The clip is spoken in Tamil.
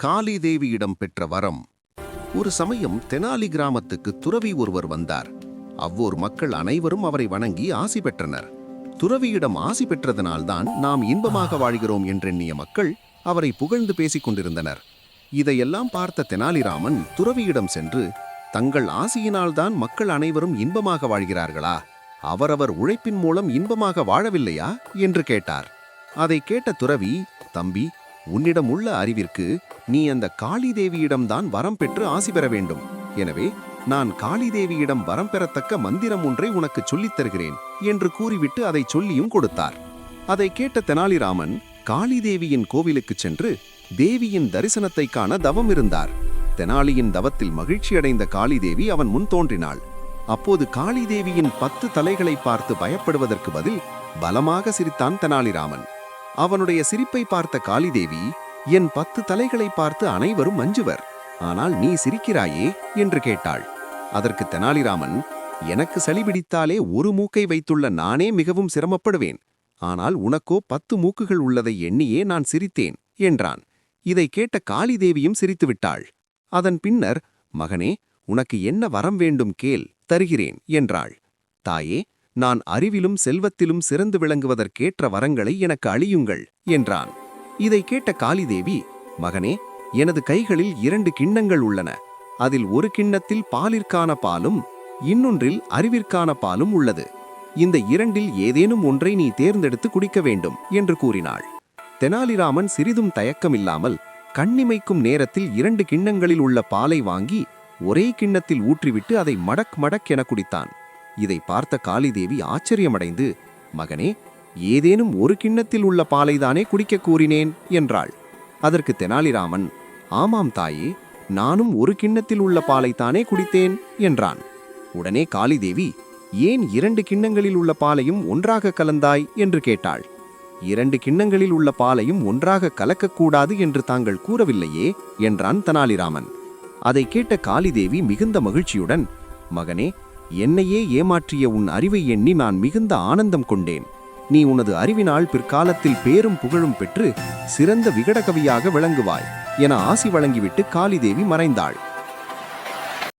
காளி தேவியிடம் பெற்ற வரம். ஒரு சமயம் தெனாலி கிராமத்துக்கு துறவி ஒருவர் வந்தார். அவ்வூர் மக்கள் அனைவரும் அவரை வணங்கி ஆசி பெற்றனர். துறவியிடம் ஆசி பெற்றதனால்தான் நாம் இன்பமாக வாழ்கிறோம் என்றெண்ணிய மக்கள் அவரை புகழ்ந்து பேசிக் கொண்டிருந்தனர். இதையெல்லாம் பார்த்த தெனாலிராமன் துறவியிடம் சென்று, தங்கள் ஆசியினால்தான் மக்கள் அனைவரும் இன்பமாக வாழ்கிறார்களா? அவரவர் உழைப்பின் மூலம் இன்பமாக வாழவில்லையா என்று கேட்டார். அதை கேட்ட துறவி, தம்பி, உன்னிடம் உள்ள அறிவிற்கு நீ அந்த காளி தேவியிடம்தான் வரம் பெற்று ஆசி பெற வேண்டும். எனவே நான் காளி தேவியிடம் வரம் பெறத்தக்க மந்திரம் ஒன்றை உனக்கு சொல்லித் தருகிறேன் என்று கூறிவிட்டு அதை சொல்லியும் கொடுத்தார். அதை கேட்ட தெனாலிராமன் காளி தேவியின் கோவிலுக்கு சென்று தேவியின் தரிசனத்தை காண தவம் இருந்தார். தெனாலியின் தவத்தில் மகிழ்ச்சியடைந்த காளி தேவி அவன் முன் தோன்றினாள். அப்போது காளி தேவியின் 10 தலைகளை பார்த்து பயப்படுவதற்கு பதில் பலமாக சிரித்தான் தெனாலிராமன். அவனுடைய சிரிப்பை பார்த்த காளிதேவி, என் 10 தலைகளை பார்த்து அனைவரும் அஞ்சுவர், ஆனால் நீ சிரிக்கிறாயே என்று கேட்டாள். அதற்கு தெனாலிராமன், எனக்கு சளி பிடித்தாலே ஒரு மூக்கை வைத்துள்ள நானே மிகவும் சிரமப்படுவேன். ஆனால் உனக்கோ 10 மூக்குகள் உள்ளதை எண்ணியே நான் சிரித்தேன் என்றான். இதை கேட்ட காளிதேவியும் சிரித்துவிட்டாள். அதன் பின்னர், மகனே, உனக்கு என்ன வரம் வேண்டும் கேள், தருகிறேன் என்றாள். தாயே, நான் அறிவிலும் செல்வத்திலும் சிறந்து விளங்குவதற்கேற்ற வரங்களை எனக்கு அளியுங்கள் என்றான். இதை கேட்ட காளிதேவி, மகனே, எனது கைகளில் 2 கிண்ணங்கள் உள்ளன. அதில் ஒரு கிண்ணத்தில் பாலிற்கான பாலும் இன்னொன்றில் அறிவிற்கான பாலும் உள்ளது. இந்த 2இல் ஏதேனும் ஒன்றை நீ தேர்ந்தெடுத்து குடிக்க வேண்டும் என்று கூறினாள். தெனாலிராமன் சிறிதும் தயக்கமில்லாமல் கண்ணிமைக்கும் நேரத்தில் 2 கிண்ணங்களில் உள்ள பாலை வாங்கி ஒரே கிண்ணத்தில் ஊற்றிவிட்டு அதை மடக் மடக் என குடித்தான். இதை பார்த்த காளிதேவி ஆச்சரியமடைந்து, மகனே, ஏதேனும் ஒரு கிண்ணத்தில் உள்ள பாலைதானே குடிக்க கூறினேன் என்றாள். அதற்கு தெனாலிராமன், ஆமாம் தாயே, நானும் ஒரு கிண்ணத்தில் உள்ள பாலைத்தானே குடித்தேன் என்றான். உடனே காளிதேவி, ஏன் 2 கிண்ணங்களில் உள்ள பாலையும் ஒன்றாக கலந்தாய் என்று கேட்டாள். 2 கிண்ணங்களில் உள்ள பாலையும் ஒன்றாக கலக்கக்கூடாது என்று தாங்கள் கூறவில்லையே என்றான் தெனாலிராமன். அதை கேட்ட காளிதேவி மிகுந்த மகிழ்ச்சியுடன், மகனே, என்னையே ஏமாற்றிய உன் அறிவை எண்ணி நான் மிகுந்த ஆனந்தம் கொண்டேன். நீ உனது அறிவினால் பிற்காலத்தில் பேரும் புகழும் பெற்று சிறந்த விகடகவியாக விளங்குவாய் என ஆசி வழங்கிவிட்டு காளிதேவி மறைந்தாள்.